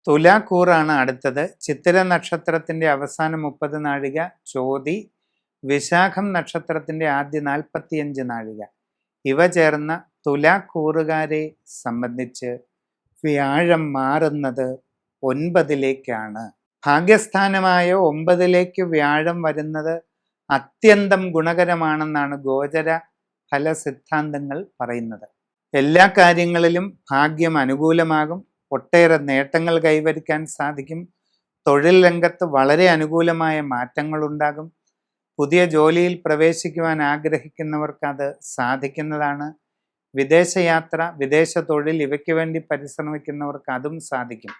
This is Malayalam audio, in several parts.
തുലാക്കൂറാണ് അടുത്തത്. ചിത്തിര നക്ഷത്രത്തിന്റെ അവസാന 30 നാഴിക, ചോതി, വിശാഖം നക്ഷത്രത്തിന്റെ ആദ്യ 45 നാഴിക ഇവ ചേർന്ന തുലാക്കൂറുകാരെ സംബന്ധിച്ച് വ്യാഴം മാറുന്നത് 9ലേക്കാണ്. ഭാഗ്യസ്ഥാനമായ 9ലേക്ക് വ്യാഴം വരുന്നത് അത്യന്തം ഗുണകരമാണെന്നാണ് ഗോചര ഫല സിദ്ധാന്തങ്ങൾ പറയുന്നത്. എല്ലാ കാര്യങ്ങളിലും ഭാഗ്യം അനുകൂലമാകും. ഒട്ടേറെ നേട്ടങ്ങൾ കൈവരിക്കാൻ സാധിക്കും. തൊഴിൽ രംഗത്ത് വളരെ അനുകൂലമായ മാറ്റങ്ങൾ ഉണ്ടാകും. പുതിയ ജോലിയിൽ പ്രവേശിക്കുവാൻ ആഗ്രഹിക്കുന്നവർക്ക് അത് സാധിക്കുന്നതാണ്. വിദേശയാത്ര, വിദേശ തൊഴിൽ ഇവയ്ക്ക് വേണ്ടി പരിശ്രമിക്കുന്നവർക്ക് അതും സാധിക്കും.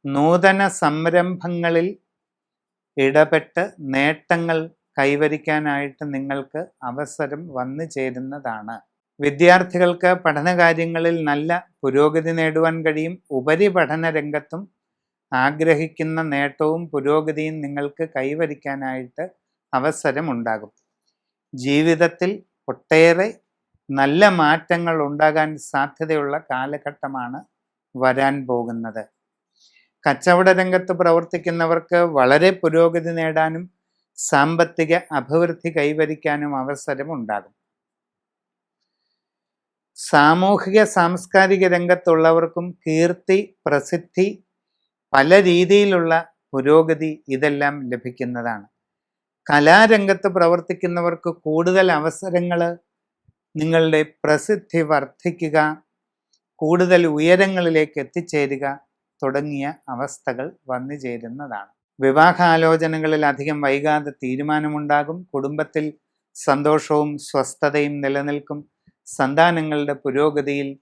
നൂതന സംരംഭങ്ങളിൽ ഇടപെട്ട് നേട്ടങ്ങൾ കൈവരിക്കാനായിട്ട് നിങ്ങൾക്ക് അവസരം വന്നു ചേരുന്നതാണ്. വിദ്യാർത്ഥികൾക്ക് പഠനകാര്യങ്ങളിൽ നല്ല പുരോഗതി നേടുവാൻ കഴിയും. ഉപരിപഠന രംഗത്തും ആഗ്രഹിക്കുന്ന നേട്ടവും പുരോഗതിയും നിങ്ങൾക്ക് കൈവരിക്കാനായിട്ട് അവസരമുണ്ടാകും. ജീവിതത്തിൽ ഒട്ടേറെ നല്ല മാറ്റങ്ങൾ ഉണ്ടാകാൻ സാധ്യതയുള്ള കാലഘട്ടമാണ് വരാൻ പോകുന്നത്. കച്ചവട രംഗത്ത് പ്രവർത്തിക്കുന്നവർക്ക് വളരെ പുരോഗതി നേടാനും സാമ്പത്തിക അഭിവൃദ്ധി കൈവരിക്കാനും അവസരമുണ്ടാകും. സാമൂഹിക സാംസ്കാരിക രംഗത്തുള്ളവർക്കും കീർത്തി, പ്രസിദ്ധി, പല രീതിയിലുള്ള പുരോഗതി ഇതെല്ലാം ലഭിക്കുന്നതാണ്. കലാരംഗത്ത് പ്രവർത്തിക്കുന്നവർക്ക് കൂടുതൽ അവസരങ്ങൾ, നിങ്ങളുടെ പ്രസിദ്ധി വർദ്ധിക്കുക, കൂടുതൽ ഉയരങ്ങളിലേക്ക് എത്തിച്ചേരുക തുടങ്ങിയ അവസ്ഥകൾ വന്നു ചേരുന്നതാണ്. വിവാഹാലോചനകളിൽ അധികം വൈകാതെ തീരുമാനമുണ്ടാകും. കുടുംബത്തിൽ സന്തോഷവും സ്വസ്ഥതയും നിലനിൽക്കും. സന്താനങ്ങളുടെ പുരോഗതിയിൽ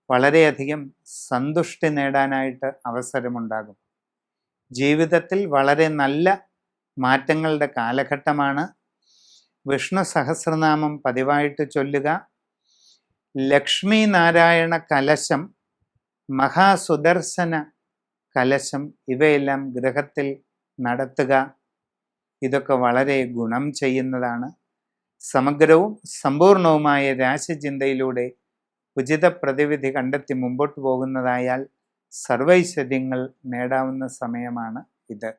വളരെയധികം സന്തുഷ്ടി നേടാനായിട്ട് അവസരമുണ്ടാകും. ജീവിതത്തിൽ വളരെ നല്ല മാറ്റങ്ങളുടെ കാലഘട്ടമാണ്. വിഷ്ണു സഹസ്രനാമം പതിവായിട്ട് ചൊല്ലുക. ലക്ഷ്മി നാരായണ കലശം, മഹാസുദർശന കലശം ഇവയെല്ലാം ഗൃഹത്തിൽ നടത്തുക. ഇതൊക്കെ വളരെ ഗുണം ചെയ്യുന്നതാണ്. സമഗ്രവും സമ്പൂർണവുമായ രാശിചിന്തയിലൂടെ ഉചിത പ്രതിവിധി കണ്ടെത്തി മുമ്പോട്ട് പോകുന്നതായാൽ സർവൈശ്വര്യങ്ങൾ നേടാവുന്ന സമയമാണ് ഇത്.